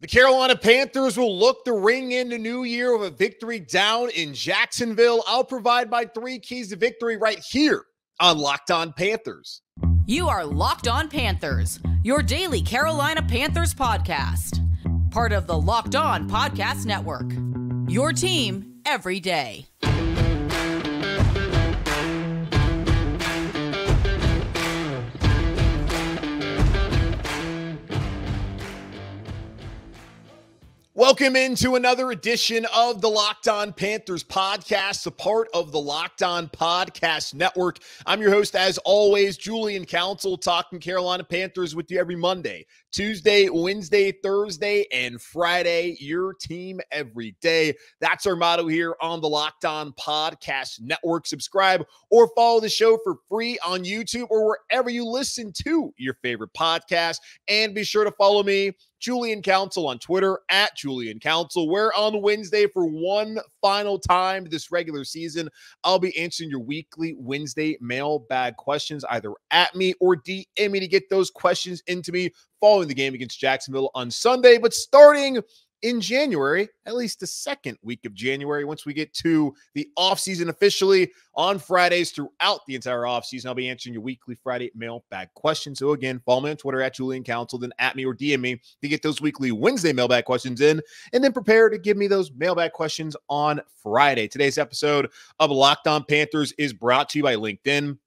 The Carolina Panthers will look to ring in the new year with a victory down in Jacksonville. I'll provide my 3 keys to victory right here on Locked On Panthers. You are Locked On Panthers, your daily Carolina Panthers podcast. Part of the Locked On Podcast Network, your team every day. Welcome into another edition of the Locked On Panthers podcast, a part of the Locked On Podcast Network. I'm your host, as always, Julian Council, talking Carolina Panthers with you every Monday, Tuesday, Wednesday, Thursday, and Friday. Your team every day. That's our motto here on the Locked On Podcast Network. Subscribe or follow the show for free on YouTube or wherever you listen to your favorite podcast. And be sure to follow me, Julian Council, on Twitter at Julian Council, where on Wednesday, for one final time this regular season, I'll be answering your weekly Wednesday mailbag questions, either at me or DM me to get those questions into me following the game against Jacksonville on Sunday. But starting in January, at least the second week of January, once we get to the offseason officially on Fridays throughout the entire offseason, I'll be answering your weekly Friday mailbag questions. So again, follow me on Twitter at Julian Council, then at me or DM me to get those weekly Wednesday mailbag questions in, and then prepare to give me those mailbag questions on Friday. Today's episode of Locked On Panthers is brought to you by LinkedIn.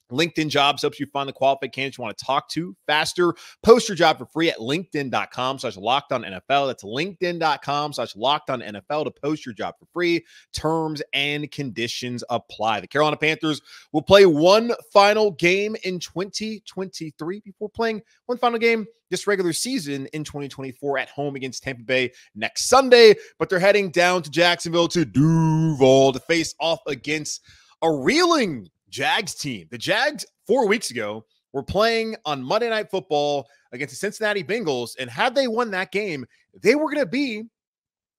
LinkedIn Jobs helps you find the qualified candidates you want to talk to faster. Post your job for free at linkedin.com/lockedonnfl. That's linkedin.com/lockedonnfl to post your job for free. Terms and conditions apply. The Carolina Panthers will play one final game in 2023 before playing one final game this regular season in 2024 at home against Tampa Bay next Sunday. But they're heading down to Jacksonville to Duval to face off against a reeling Jags team. The Jags 4 weeks ago were playing on Monday Night Football against the Cincinnati Bengals, and had they won that game, they were going to be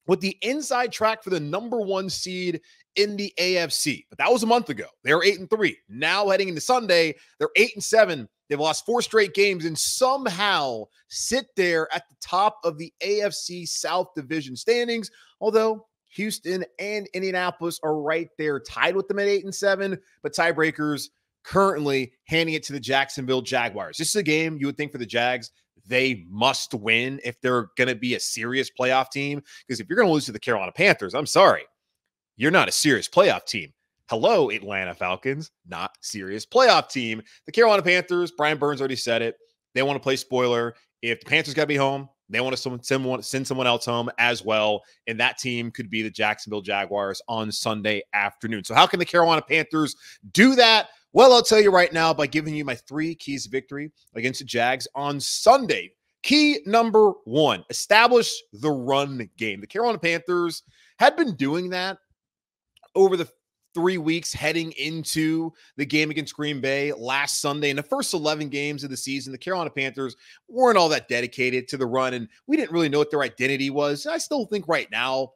with the inside track for the number 1 seed in the AFC. But that was a month ago. They were 8-3. Now heading into Sunday, they're 8-7. They've lost 4 straight games and somehow sit there at the top of the AFC South Division standings, although Houston and Indianapolis are right there tied with them at 8-7, but tiebreakers currently handing it to the Jacksonville Jaguars. This is a game you would think for the Jags they must win if they're going to be a serious playoff team, because if you're going to lose to the Carolina Panthers, I'm sorry, you're not a serious playoff team. Hello, Atlanta Falcons, not serious playoff team. The Carolina Panthers, Brian Burns already said it, they want to play spoiler. If the Panthers got to be home, they want to send someone else home as well, and that team could be the Jacksonville Jaguars on Sunday afternoon. So how can the Carolina Panthers do that? Well, I'll tell you right now by giving you my 3 keys to victory against the Jags on Sunday. Key number 1, establish the run game. The Carolina Panthers had been doing that over the 3 weeks heading into the game against Green Bay last Sunday. In the first 11 games of the season, the Carolina Panthers weren't all that dedicated to the run, and we didn't really know what their identity was. I still think right now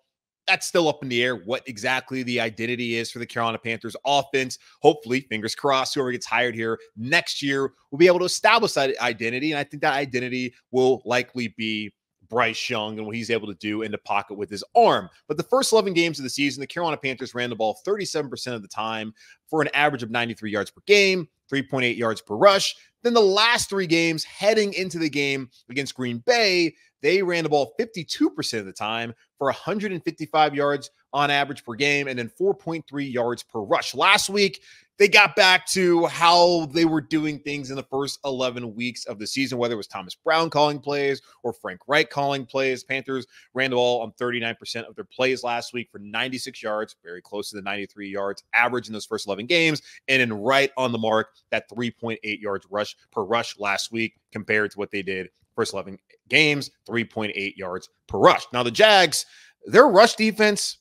that's still up in the air, what exactly the identity is for the Carolina Panthers offense. Hopefully, fingers crossed, whoever gets hired here next year will be able to establish that identity, and I think that identity will likely be Bryce Young and what he's able to do in the pocket with his arm. But the first 11 games of the season, the Carolina Panthers ran the ball 37% of the time for an average of 93 yards per game, 3.8 yards per rush. Then the last 3 games heading into the game against Green Bay, they ran the ball 52% of the time for 155 yards on average per game and then 4.3 yards per rush. Last week, they got back to how they were doing things in the first 11 weeks of the season, whether it was Thomas Brown calling plays or Frank Reich calling plays. Panthers ran the ball on 39% of their plays last week for 96 yards, very close to the 93 yards average in those first 11 games, and then right on the mark, that 3.8 yards rush per rush last week compared to what they did first 11 games, 3.8 yards per rush. Now, the Jags, their rush defense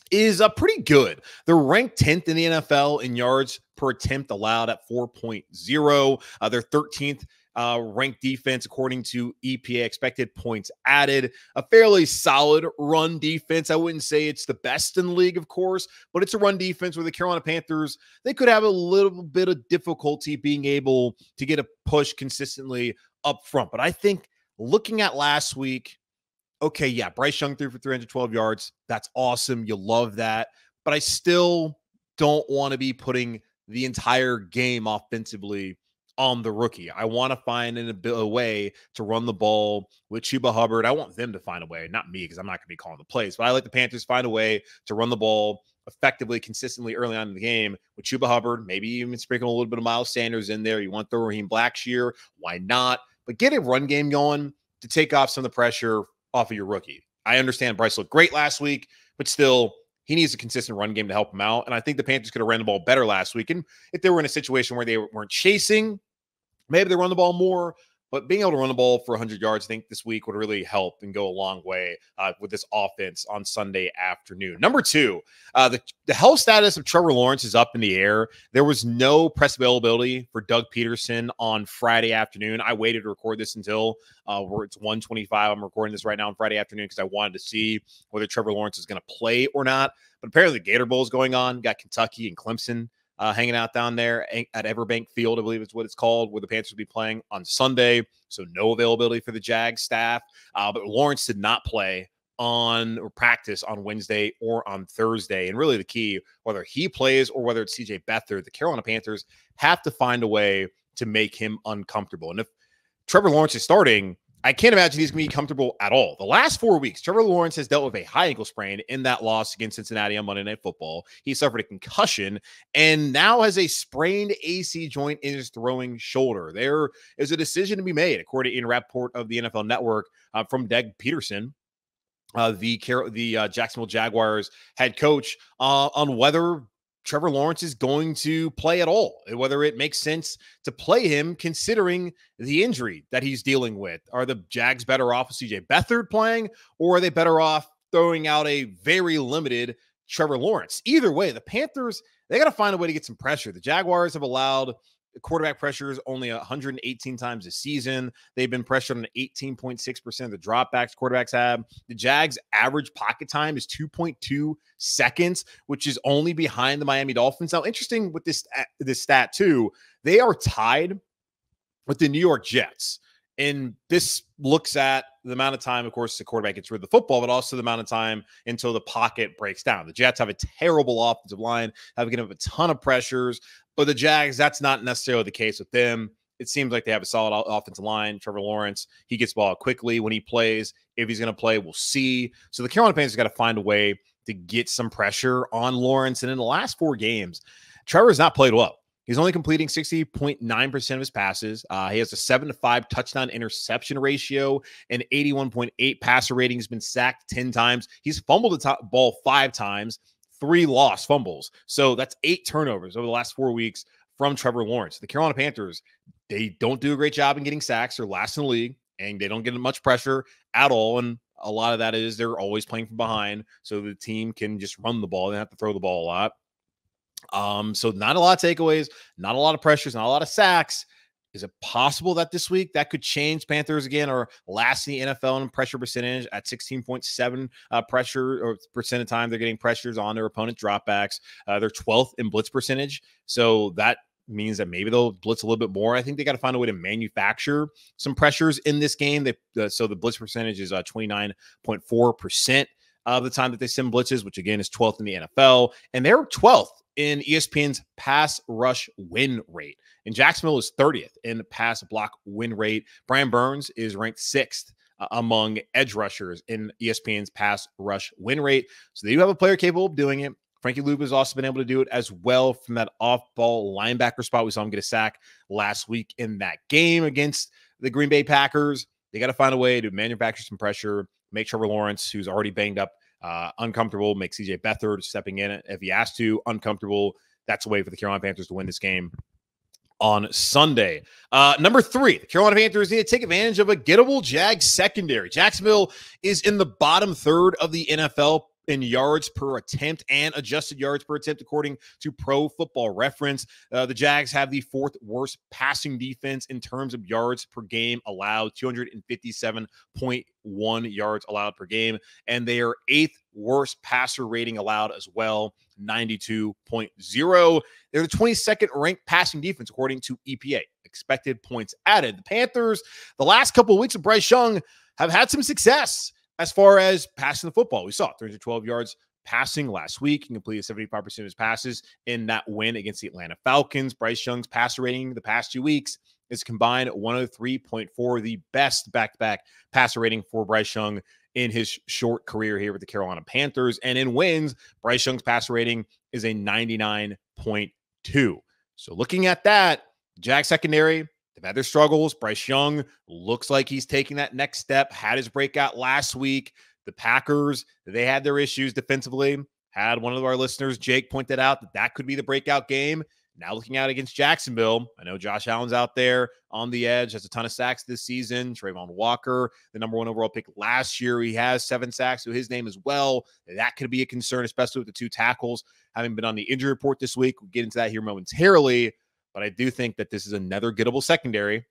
is pretty good. They're ranked 10th in the NFL in yards per attempt allowed at 4.0. They're 13th ranked defense according to EPA expected points added. A fairly solid run defense. I wouldn't say it's the best in the league, of course, but it's a run defense where the Carolina Panthers, they could have a little bit of difficulty being able to get a push consistently up front. But I think looking at last week, okay, yeah, Bryce Young threw for 312 yards. That's awesome. You love that. But I still don't want to be putting the entire game offensively on the rookie. I want to find a way to run the ball with Chuba Hubbard. I want them to find a way, not me, because I'm not going to be calling the plays, but I like the Panthers find a way to run the ball effectively, consistently early on in the game with Chuba Hubbard, maybe even sprinkle a little bit of Miles Sanders in there. You want the Raheem Blackshear, why not? But get a run game going to take off some of the pressure off of your rookie. I understand Bryce looked great last week, but still, he needs a consistent run game to help him out. And I think the Panthers could have ran the ball better last week. And if they were in a situation where they weren't chasing, maybe they run the ball more. But being able to run the ball for 100 yards, I think this week would really help and go a long way with this offense on Sunday afternoon. Number two, the health status of Trevor Lawrence is up in the air. There was no press availability for Doug Peterson on Friday afternoon. I waited to record this until it's 1:25. I'm recording this right now on Friday afternoon because I wanted to see whether Trevor Lawrence is going to play or not. But apparently the Gator Bowl is going on. Got Kentucky and Clemson hanging out down there at Everbank Field, I believe is what it's called, where the Panthers will be playing on Sunday. So no availability for the Jags staff. But Lawrence did not play or practice on Wednesday or on Thursday. And really the key, whether he plays or whether it's CJ Beathard, the Carolina Panthers have to find a way to make him uncomfortable. And if Trevor Lawrence is starting, I can't imagine he's going to be comfortable at all. The last 4 weeks, Trevor Lawrence has dealt with a high ankle sprain in that loss against Cincinnati on Monday Night Football. He suffered a concussion and now has a sprained AC joint in his throwing shoulder. There is a decision to be made, according to Ian Rappaport of the NFL Network, from Doug Peterson, the Jacksonville Jaguars head coach, on whether Trevor Lawrence is going to play at all, whether it makes sense to play him considering the injury that he's dealing with. Are the Jags better off with CJ Beathard playing, or are they better off throwing out a very limited Trevor Lawrence? Either way, the Panthers, they got to find a way to get some pressure. The Jaguars have allowed quarterback pressures only 118 times this season. They've been pressured on 18.6% of the dropbacks quarterbacks have. The Jags' average pocket time is 2.2 seconds, which is only behind the Miami Dolphins. Now, interesting with this stat too, they are tied with the New York Jets. And this looks at the amount of time, of course, the quarterback gets rid of the football, but also the amount of time until the pocket breaks down. The Jets have a terrible offensive line, have given up a ton of pressures, but the Jags, that's not necessarily the case with them. It seems like they have a solid offensive line. Trevor Lawrence, he gets the ball quickly when he plays. If he's going to play, we'll see. So the Carolina Panthers got to find a way to get some pressure on Lawrence. And in the last 4 games, Trevor has not played well. He's only completing 60.9% of his passes. He has a 7-5 touchdown interception ratio, and 81.8 passer rating. He's been sacked 10 times. He's fumbled the ball 5 times, 3 lost fumbles. So that's 8 turnovers over the last 4 weeks from Trevor Lawrence. The Carolina Panthers, they don't do a great job in getting sacks. They're last in the league, and they don't get much pressure at all. And a lot of that is they're always playing from behind, so the team can just run the ball. They don't have to throw the ball a lot. So not a lot of takeaways, not a lot of pressures, not a lot of sacks. Is it possible that this week that could change? Panthers again are last in the NFL in pressure percentage at 16.7 pressure or percent of time they're getting pressures on their opponent's dropbacks. They're 12th in blitz percentage. So that means that maybe they'll blitz a little bit more. I think they got to find a way to manufacture some pressures in this game. So the blitz percentage is 29.4% of the time that they send blitzes, which again is 12th in the NFL. And they're 12th in ESPN's pass rush win rate. And Jacksonville is 30th in the pass block win rate. Brian Burns is ranked 6th among edge rushers in ESPN's pass rush win rate. So they do have a player capable of doing it. Frankie Luvu has also been able to do it as well from that off-ball linebacker spot. We saw him get a sack last week in that game against the Green Bay Packers. They got to find a way to manufacture some pressure, make Trevor Lawrence, who's already banged up, uncomfortable, make CJ Beathard stepping in if he has to, uncomfortable. That's a way for the Carolina Panthers to win this game on Sunday. Number 3, the Carolina Panthers need to take advantage of a gettable Jags secondary. Jacksonville is in the bottom third of the NFL in yards per attempt and adjusted yards per attempt, according to Pro Football Reference. The Jags have the 4th worst passing defense in terms of yards per game allowed, 257.1 yards allowed per game. And they are 8th worst passer rating allowed as well, 92.0. They're the 22nd ranked passing defense, according to EPA, expected points added. The Panthers, the last couple of weeks of Bryce Young, have had some success. as far as passing the football, we saw 312 yards passing last week. He completed 75% of his passes in that win against the Atlanta Falcons. Bryce Young's passer rating the past 2 weeks is combined 103.4, the best back-to-back passer rating for Bryce Young in his short career here with the Carolina Panthers. And in wins, Bryce Young's passer rating is a 99.2. So looking at that, Jag secondary, they've had their struggles. Bryce Young looks like he's taking that next step, had his breakout last week. The Packers, they had their issues defensively. Had one of our listeners, Jake, pointed out that could be the breakout game. Now looking out against Jacksonville, I know Josh Allen's out there on the edge, has a ton of sacks this season. Trayvon Walker, the number 1 overall pick last year, he has 7 sacks, so his name as well. That could be a concern, especially with the 2 tackles having been on the injury report this week. We'll get into that here momentarily, but I do think that this is another gettable secondary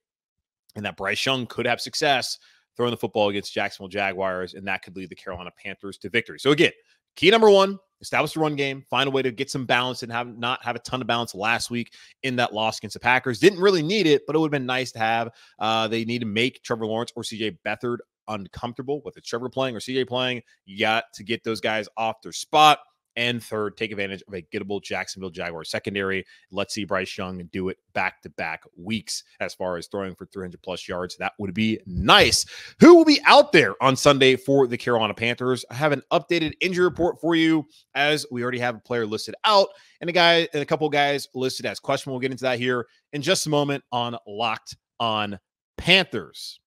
and that Bryce Young could have success throwing the football against Jacksonville Jaguars, and that could lead the Carolina Panthers to victory. So again, key number 1, establish the run game, find a way to get some balance and not have a ton of balance last week in that loss against the Packers. Didn't really need it, but it would have been nice to have. They need to make Trevor Lawrence or CJ Beathard uncomfortable with Trevor playing or CJ playing. You got to get those guys off their spot. And third, take advantage of a gettable Jacksonville Jaguars secondary. Let's see Bryce Young do it back-to-back weeks as far as throwing for 300-plus yards. That would be nice. Who will be out there on Sunday for the Carolina Panthers? I have an updated injury report for you, as we already have a player listed out and a couple of guys listed as questionable. We'll get into that here in just a moment on Locked on Panthers.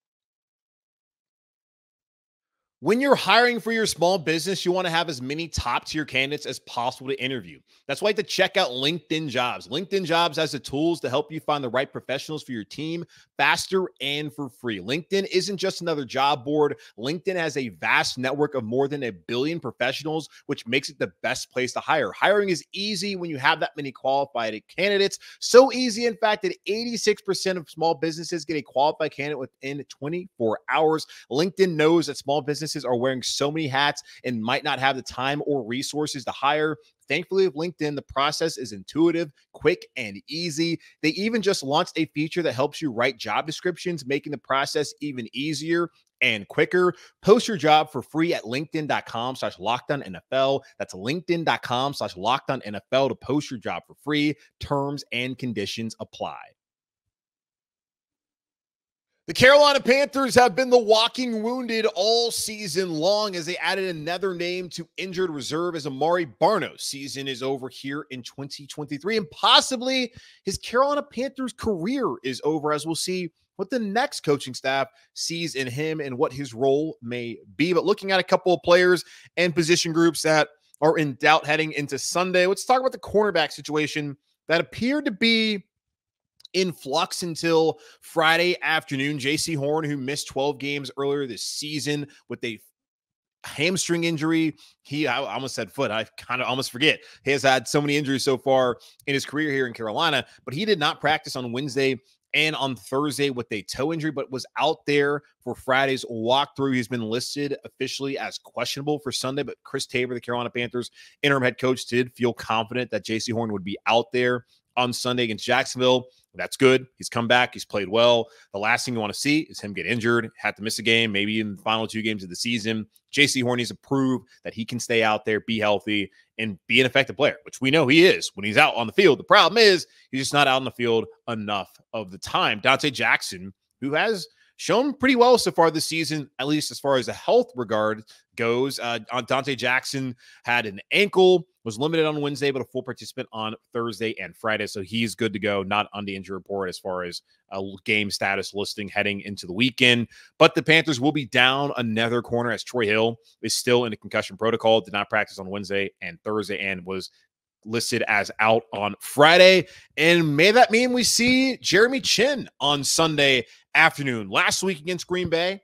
When you're hiring for your small business, you want to have as many top-tier candidates as possible to interview. That's why you have to check out LinkedIn Jobs. LinkedIn Jobs has the tools to help you find the right professionals for your team faster and for free. LinkedIn isn't just another job board. LinkedIn has a vast network of more than 1 billion professionals, which makes it the best place to hire. Hiring is easy when you have that many qualified candidates. So easy, in fact, that 86% of small businesses get a qualified candidate within 24 hours. LinkedIn knows that small businesses are wearing so many hats and might not have the time or resources to hire. Thankfully, with LinkedIn, the process is intuitive, quick, and easy. They even just launched a feature that helps you write job descriptions, making the process even easier and quicker. Post your job for free at linkedin.com/LockedOnNFL. That's linkedin.com/LockedOnNFL to post your job for free. Terms and conditions apply. The Carolina Panthers have been the walking wounded all season long as they added another name to injured reserve as Amari Barno's season is over here in 2023. And possibly his Carolina Panthers career is over, as we'll see what the next coaching staff sees in him and what his role may be. But looking at a couple of players and position groups that are in doubt heading into Sunday, let's talk about the cornerback situation that appeared to be in flux until Friday afternoon. Jaycee Horn, who missed 12 games earlier this season with a hamstring injury. I almost said foot. I kind of almost forget. He has had so many injuries so far in his career here in Carolina, but he did not practice on Wednesday and on Thursday with a toe injury, but was out there for Friday's walkthrough. He's been listed officially as questionable for Sunday, but Chris Tabor, the Carolina Panthers interim head coach, did feel confident that Jaycee Horn would be out there on Sunday against Jacksonville. That's good. He's come back. He's played well. The last thing you want to see is him get injured, have to miss a game, maybe in the final 2 games of the season. Jaycee Horn needs to prove that he can stay out there, be healthy, and be an effective player, which we know he is when he's out on the field. The problem is he's just not out on the field enough of the time. Dante Jackson, who has shown pretty well so far this season, at least as far as the health regard goes. Dante Jackson had an ankle, was limited on Wednesday, but a full participant on Thursday and Friday. So he's good to go, not on the injury report as far as a game status listing heading into the weekend. But the Panthers will be down another corner as Troy Hill is still in the concussion protocol, did not practice on Wednesday and Thursday, and was listed as out on Friday. And may that mean we see Jeremy Chinn on Sunday afternoon. Last week against Green Bay,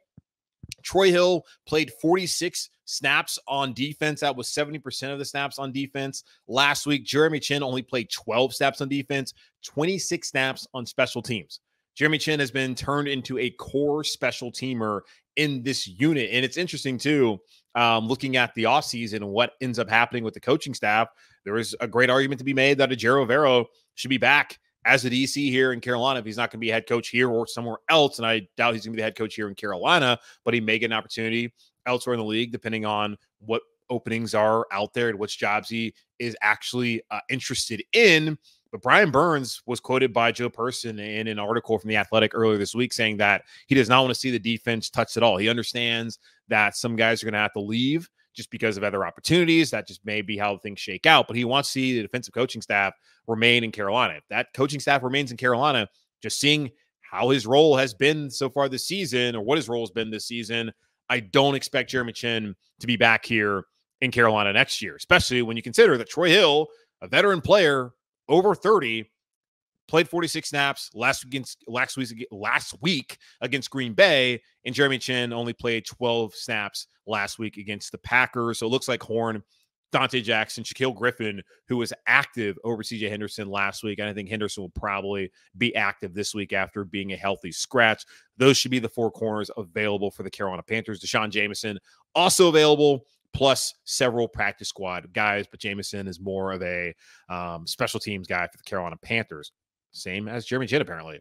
Troy Hill played 46 snaps on defense. That was 70% of the snaps on defense. Last week, Jeremy Chinn only played 12 snaps on defense, 26 snaps on special teams. Jeremy Chinn has been turned into a core special teamer in this unit. And it's interesting, too, looking at the offseason and what ends up happening with the coaching staff. There is a great argument to be made that Ejiro Evero should be back as a DC here in Carolina if he's not going to be a head coach here or somewhere else. And I doubt he's going to be the head coach here in Carolina, but he may get an opportunity elsewhere in the league, depending on what openings are out there and which jobs he is actually interested in. But Brian Burns was quoted by Joe Person in an article from The Athletic earlier this week saying that he does not want to see the defense touched at all. He understands that some guys are going to have to leave just because of other opportunities. That just may be how things shake out. But he wants to see the defensive coaching staff remain in Carolina. If that coaching staff remains in Carolina, just seeing how his role has been so far this season, or what his role has been this season, I don't expect Jeremy Chinn to be back here in Carolina next year, especially when you consider that Troy Hill, a veteran player, over 30, played 46 snaps last week against Green Bay, and Jeremy Chinn only played 12 snaps last week against the Packers. So it looks like Horn, Dante Jackson, Shaquille Griffin, who was active over CJ Henderson last week, and I think Henderson will probably be active this week after being a healthy scratch. Those should be the 4 corners available for the Carolina Panthers. Deshaun Jameson also available, plus several practice squad guys, but Jameson is more of a special teams guy for the Carolina Panthers. Same as Jeremy Chinn, apparently.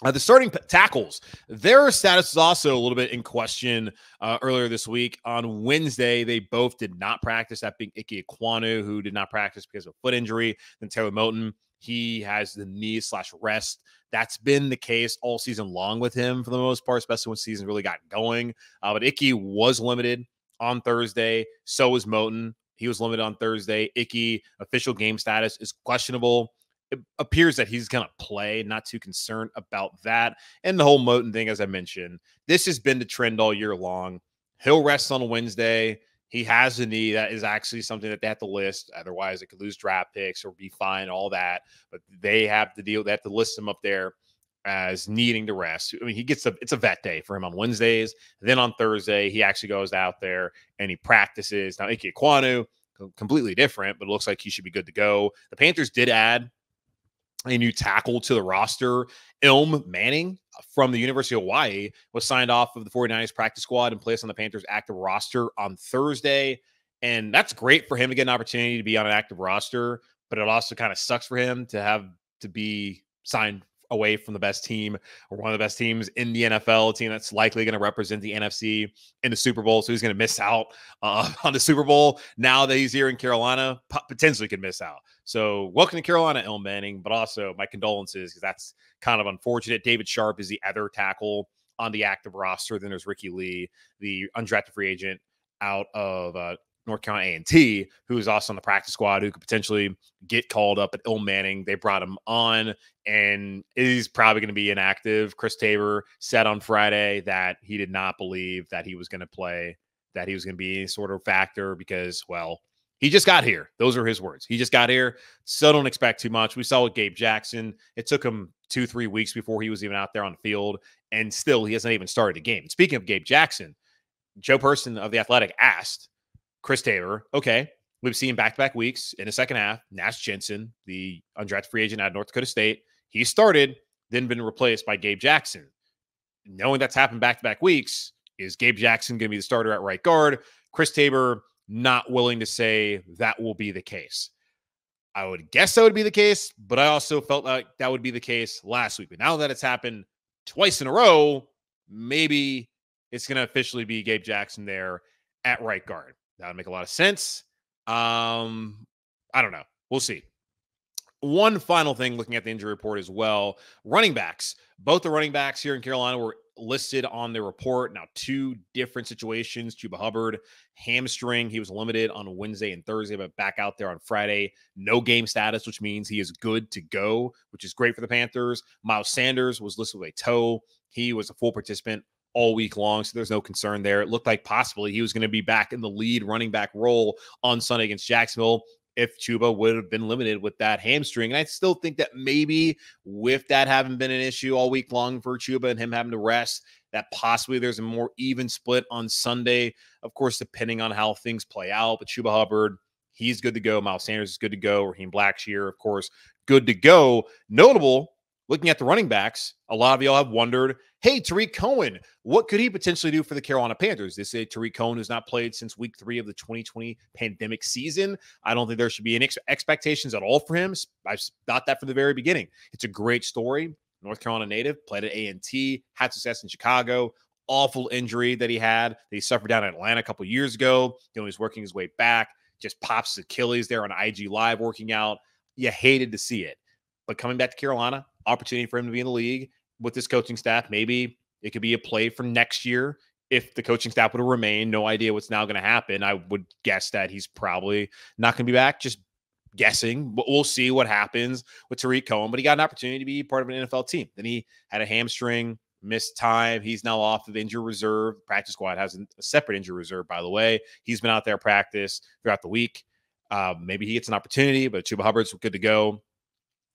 The starting tackles, their status is also a little bit in question earlier this week. On Wednesday, they both did not practice, that being Ike Ekwonu, who did not practice because of a foot injury, then Taylor Moton. He has the knee/rest. That's been the case all season long with him for the most part, especially when the season really got going. But Ike was limited on Thursday. So was Moton. He was limited on Thursday. Ike, official game status is questionable. It appears that he's going to play, not too concerned about that. And the whole Moton thing, as I mentioned, this has been the trend all year long. He'll rest on a Wednesday. He has a knee. That is actually something that they have to list. Otherwise, it could lose draft picks or be fine, all that. But they have to deal. They have to list him up there as needing to rest. I mean, it's a vet day for him on Wednesdays. Then on Thursday, he actually goes out there and he practices. Now, Ike Ekwonu, completely different, but it looks like he should be good to go. The Panthers did add a new tackle to the roster. Ilm Manning from the University of Hawaii was signed off of the 49ers practice squad and placed on the Panthers active roster on Thursday. And that's great for him to get an opportunity to be on an active roster, but it also kind of sucks for him to have to be signed away from the best team, or one of the best teams in the NFL, a team that's likely going to represent the NFC in the Super Bowl. So he's going to miss out on the Super Bowl. Now that he's here in Carolina, potentially could miss out. So welcome to Carolina, Ilm Manning, but also my condolences, because that's kind of unfortunate. David Sharp is the other tackle on the active roster. Then there's Ricky Lee, the undrafted free agent out of North Carolina A&T, who is also on the practice squad, who could potentially get called up at Ilm Manning. They brought him on, and he's probably going to be inactive. Chris Tabor said on Friday that he did not believe that he was going to play, that he was going to be any sort of factor because, well, he just got here. Those are his words. He just got here, so don't expect too much. We saw with Gabe Jackson. It took him 2-3 weeks before he was even out there on the field, and still he hasn't even started a game. Speaking of Gabe Jackson, Joe Person of The Athletic asked Chris Tabor, okay, we've seen back-to-back weeks in the second half. Nash Jensen, the undrafted free agent out of North Dakota State, he started, then been replaced by Gabe Jackson. Knowing that's happened back-to-back weeks, is Gabe Jackson going to be the starter at right guard? Chris Tabor not willing to say that will be the case. I would guess that would be the case, but I also felt like that would be the case last week. But now that it's happened twice in a row, maybe it's going to officially be Gabe Jackson there at right guard. That would make a lot of sense. I don't know. We'll see. One final thing, looking at the injury report as well. Running backs. Both the running backs here in Carolina were listed on the report. Now, 2 different situations. Chuba Hubbard, hamstring. He was limited on Wednesday and Thursday, but back out there on Friday. No game status, which means he is good to go, which is great for the Panthers. Miles Sanders was listed with a toe. He was a full participant all week long, so there's no concern there. It looked like possibly he was going to be back in the lead running back role on Sunday against Jacksonville if Chuba would have been limited with that hamstring. And I still think that maybe with that having been an issue all week long for Chuba and him having to rest, that possibly there's a more even split on Sunday, of course, depending on how things play out. But Chuba Hubbard, he's good to go. Miles Sanders is good to go. Raheem Blackshear, of course, good to go. Notable, looking at the running backs, a lot of y'all have wondered, hey, Tariq Cohen, what could he potentially do for the Carolina Panthers? They say Tariq Cohen has not played since week 3 of the 2020 pandemic season. I don't think there should be any expectations at all for him. I've thought that from the very beginning. It's a great story. North Carolina native, played at A&T, had success in Chicago, awful injury that he had, that he suffered down in Atlanta a couple years ago. He was working his way back, just pops his Achilles there on IG Live working out. You hated to see it. But coming back to Carolina, opportunity for him to be in the league with this coaching staff. Maybe it could be a play for next year if the coaching staff would remain. No idea what's now going to happen. I would guess that he's probably not going to be back. Just guessing, but we'll see what happens with Tariq Cohen. But he got an opportunity to be part of an NFL team. Then he had a hamstring, missed time. He's now off of injury reserve. Practice squad has a separate injury reserve, by the way. He's been out there practice throughout the week. Maybe he gets an opportunity, but Chuba Hubbard's good to go.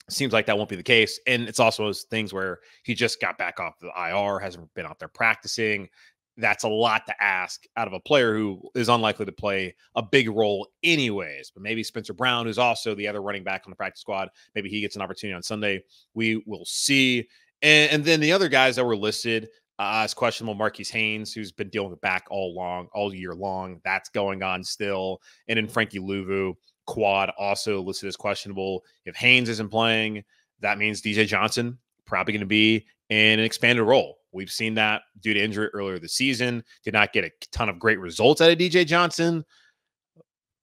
Seems like that won't be the case. And it's also those things where he just got back off the IR, hasn't been out there practicing. That's a lot to ask out of a player who is unlikely to play a big role anyways. But maybe Spencer Brown, who's also the other running back on the practice squad, maybe he gets an opportunity on Sunday. We will see. And then the other guys that were listed as questionable, Marquise Haynes, who's been dealing with back all year long. That's going on still. And then Frankie Louvu, quad, also listed as questionable. If Haynes isn't playing, that means DJ Johnson probably going to be in an expanded role. We've seen that due to injury earlier this season. Did not get a ton of great results out of DJ Johnson.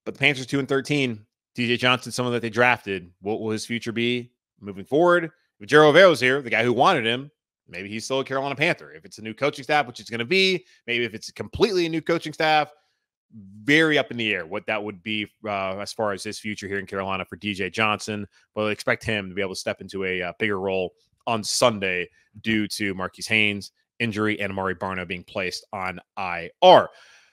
But the Panthers 2-13. DJ Johnson, someone that they drafted. What will his future be moving forward? If Jero Avero's here, the guy who wanted him, maybe he's still a Carolina Panther. If it's a new coaching staff, which it's going to be, maybe if it's completely a new coaching staff, very up in the air what that would be as far as his future here in Carolina for DJ Johnson. But I expect him to be able to step into a bigger role on Sunday due to Marquise Haynes' injury and Amari Barno being placed on IR.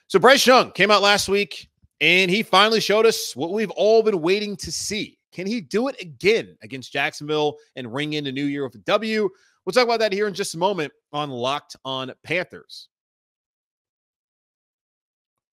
So Bryce Young came out last week, and he finally showed us what we've all been waiting to see. Can he do it again against Jacksonville and ring in the new year with a W? We'll talk about that here in just a moment on Locked On Panthers.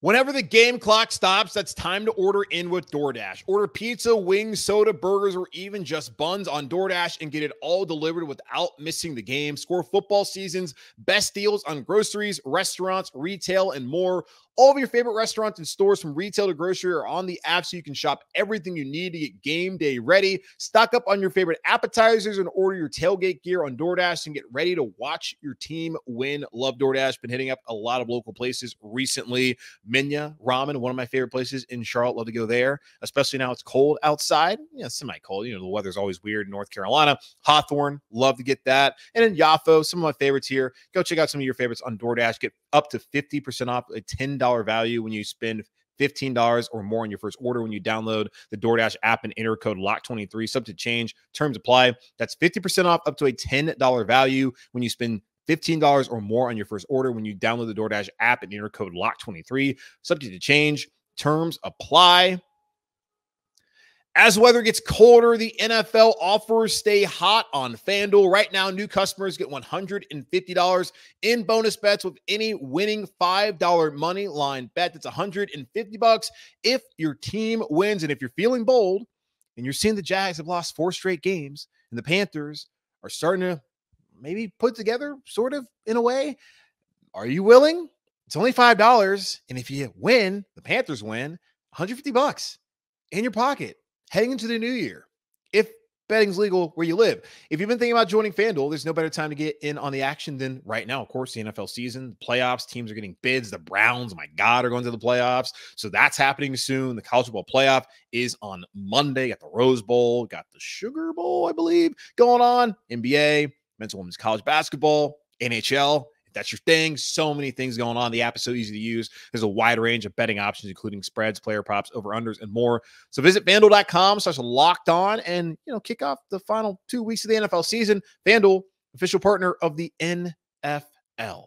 Whenever the game clock stops, that's time to order in with DoorDash. Order pizza, wings, soda, burgers, or even just buns on DoorDash and get it all delivered without missing the game. Score football season's best deals on groceries, restaurants, retail, and more. All of your favorite restaurants and stores from retail to grocery are on the app so you can shop everything you need to get game day ready. Stock up on your favorite appetizers and order your tailgate gear on DoorDash and get ready to watch your team win. Love DoorDash. Been hitting up a lot of local places recently. Minya Ramen, one of my favorite places in Charlotte. Love to go there, especially now it's cold outside. Yeah, semi-cold. You know, the weather's always weird in North Carolina. Hawthorne, love to get that. And in Yafo, some of my favorites here. Go check out some of your favorites on DoorDash. Get up to 50% off a $10 value when you spend $15 or more on your first order when you download the DoorDash app and enter code LOCK23. Subject to change. Terms apply. That's 50% off up to a $10 value when you spend $15 or more on your first order when you download the DoorDash app and enter code LOCK23. Subject to change. Terms apply. As weather gets colder, the NFL offers stay hot on FanDuel. Right now, new customers get $150 in bonus bets with any winning $5 money line bet. That's $150 if your team wins. And if you're feeling bold and you're seeing the Jags have lost 4 straight games and the Panthers are starting to maybe put together sort of in a way, are you willing? It's only $5. And if you win, the Panthers win, $150 in your pocket heading into the new year, if betting's legal where you live. If you've been thinking about joining FanDuel, there's no better time to get in on the action than right now. Of course, the NFL season, the playoffs, teams are getting bids. The Browns, my God, are going to the playoffs. So that's happening soon. The college football playoff is on Monday. Got the Rose Bowl, got the Sugar Bowl, I believe, going on. NBA, men's and women's college basketball, NHL. If that's your thing, so many things going on. The app is so easy to use. There's a wide range of betting options, including spreads, player props, over-unders, and more. So visit FanDuel.com/locked on and, kick off the final 2 weeks of the NFL season. FanDuel, official partner of the NFL.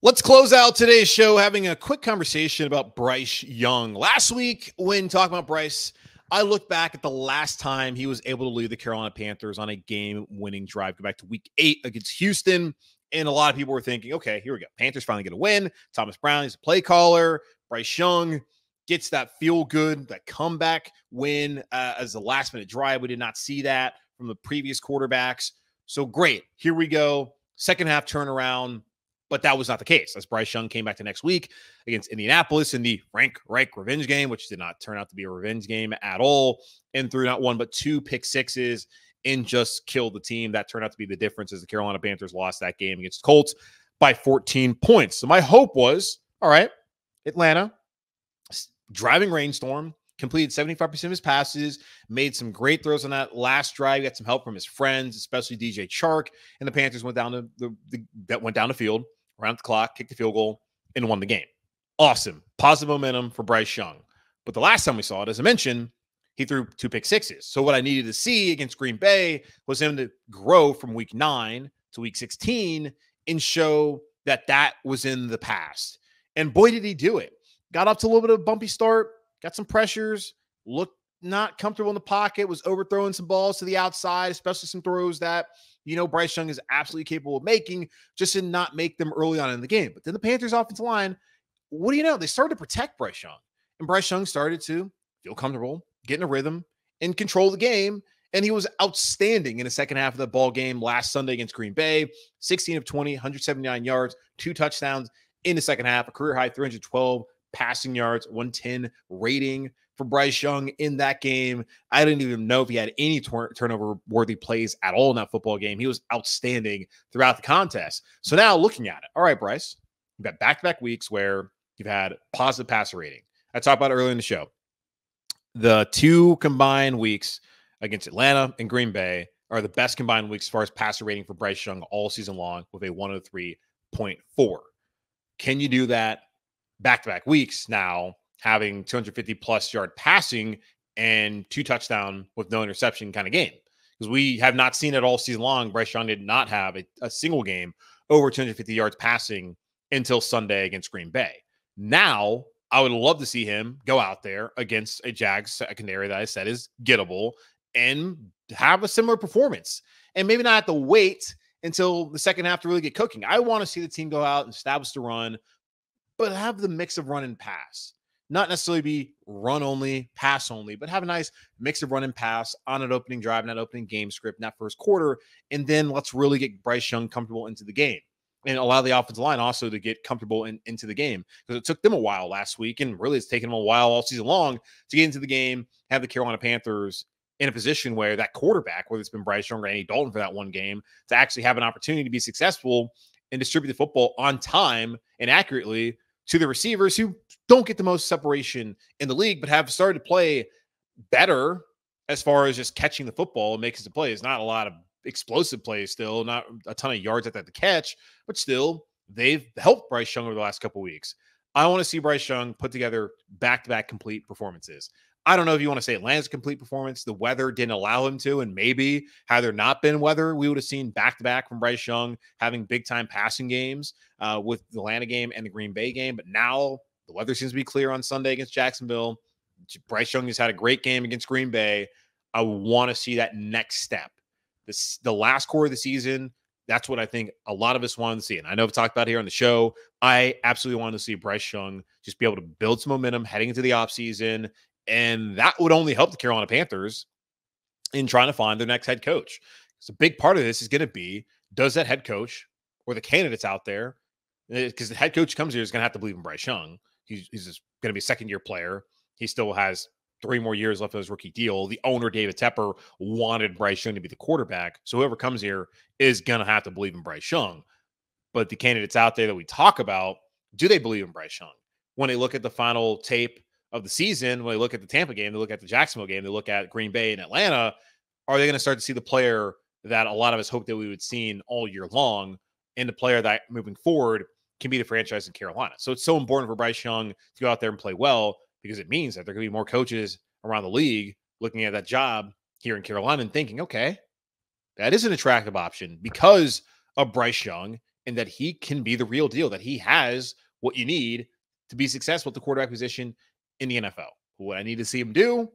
Let's close out today's show having a quick conversation about Bryce Young. Last week, when talking about Bryce, I look back at the last time he was able to lead the Carolina Panthers on a game-winning drive. Go back to week 8 against Houston, and a lot of people were thinking, okay, here we go. Panthers finally going to win. Thomas Brown, he's a play caller. Bryce Young gets that feel-good, that comeback win as a last-minute drive. We did not see that from the previous quarterbacks. So great. Here we go. Second half turnaround. But that was not the case, as Bryce Young came back the next week against Indianapolis in the Frank Reich revenge game, which did not turn out to be a revenge game at all, and threw not 1 but 2 pick sixes and just kill the team. That turned out to be the difference as the Carolina Panthers lost that game against the Colts by 14 points. So my hope was, all right, Atlanta, driving rainstorm, completed 75% of his passes, made some great throws on that last drive, got some help from his friends, especially DJ Chark, and the Panthers went down the field, around the clock, kicked the field goal, and won the game. Awesome. Positive momentum for Bryce Young. But the last time we saw it, as I mentioned, he threw 2 pick sixes. So what I needed to see against Green Bay was him to grow from week 9 to week 16 and show that was in the past. And boy, did he do it. Got up to a little bit of a bumpy start, got some pressures, looked not comfortable in the pocket, was overthrowing some balls to the outside, especially some throws that, Bryce Young is absolutely capable of making, just did not make them early on in the game. But then the Panthers offensive line, what do you know? They started to protect Bryce Young. And Bryce Young started to feel comfortable, get in a rhythm, and control the game. And he was outstanding in the second half of the ball game last Sunday against Green Bay. 16 of 20, 179 yards, 2 touchdowns in the second half, a career high 312 passing yards, 110 rating for Bryce Young in that game. I didn't even know if he had any turnover-worthy plays at all in that football game. He was outstanding throughout the contest. So now looking at it, all right, Bryce, you've got back-to-back weeks where you've had positive passer rating. I talked about it earlier in the show. The 2 combined weeks against Atlanta and Green Bay are the best combined weeks as far as passer rating for Bryce Young all season long with a 103.4. Can you do that back-to-back weeks now, having 250-plus yard passing and 2 touchdown with no interception kind of game? Because we have not seen it all season long. Bryce Young did not have a single game over 250 yards passing until Sunday against Green Bay. Now, I would love to see him go out there against a Jags secondary that I said is gettable and have a similar performance. And maybe not have to wait until the second half to really get cooking. I want to see the team go out and establish the run, but have the mix of run and pass. Not necessarily be run only, pass only, but have a nice mix of run and pass on an opening drive, in that opening game script, in that first quarter. And then let's really get Bryce Young comfortable into the game and allow the offensive line also to get comfortable into the game, because it took them a while last week, and really it's taken them a while all season long to get into the game, have the Carolina Panthers in a position where that quarterback, whether it's been Bryce Young or Andy Dalton for that one game, to actually have an opportunity to be successful and distribute the football on time and accurately to the receivers who don't get the most separation in the league, but have started to play better as far as just catching the football and making some plays. Not a lot of explosive plays still, not a ton of yards at that to catch, but still they've helped Bryce Young over the last couple of weeks. I want to see Bryce Young put together back-to-back complete performances. I don't know if you want to say Atlanta's complete performance. The weather didn't allow him to, and maybe had there not been weather, we would have seen back-to-back from Bryce Young having big-time passing games with the Atlanta game and the Green Bay game. But now the weather seems to be clear on Sunday against Jacksonville. Bryce Young has had a great game against Green Bay. I want to see that next step. The last quarter of the season, that's what I think a lot of us wanted to see. And I know I've talked about it here on the show. I absolutely wanted to see Bryce Young just be able to build some momentum heading into the offseason. And that would only help the Carolina Panthers in trying to find their next head coach. So a big part of this is going to be, does that head coach or the candidates out there, because the head coach comes here is going to have to believe in Bryce Young. He's going to be a second-year player. He still has 3 more years left of his rookie deal. The owner, David Tepper, wanted Bryce Young to be the quarterback. So whoever comes here is going to have to believe in Bryce Young. But the candidates out there that we talk about, do they believe in Bryce Young? When they look at the final tape of the season, when they look at the Tampa game, they look at the Jacksonville game, they look at Green Bay and Atlanta, are they going to start to see the player that a lot of us hoped that we would see all year long, and the player that moving forward can be the franchise in Carolina? So it's so important for Bryce Young to go out there and play well, because it means that there are going to be more coaches around the league looking at that job here in Carolina and thinking, okay, that is an attractive option because of Bryce Young, and that he can be the real deal, that he has what you need to be successful at the quarterback position in the NFL. What I need to see him do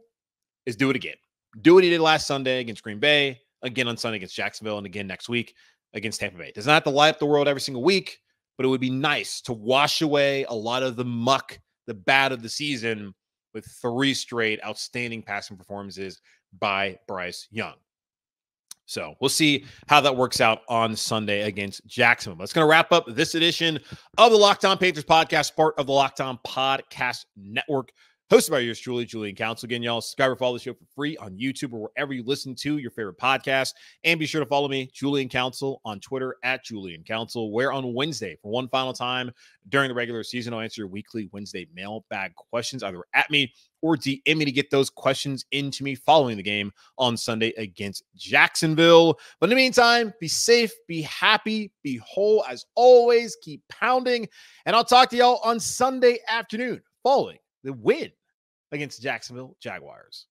is do it again. Do what he did last Sunday against Green Bay, again on Sunday against Jacksonville, and again next week against Tampa Bay. Does not have to light up the world every single week, but it would be nice to wash away a lot of the muck, the bad of the season, with 3 straight outstanding passing performances by Bryce Young. So we'll see how that works out on Sunday against Jacksonville. That's going to wrap up this edition of the Locked On Panthers podcast, part of the Locked On Podcast Network, hosted by yours truly, Julian Council. Again, y'all, subscribe or follow the show for free on YouTube or wherever you listen to your favorite podcast. And be sure to follow me, Julian Council, on Twitter at Julian Council, where on Wednesday, for one final time during the regular season, I'll answer your weekly Wednesday mailbag questions, either at me or DM me to get those questions into me following the game on Sunday against Jacksonville. But in the meantime, be safe, be happy, be whole. As always, keep pounding. And I'll talk to y'all on Sunday afternoon following the win against the Jacksonville Jaguars.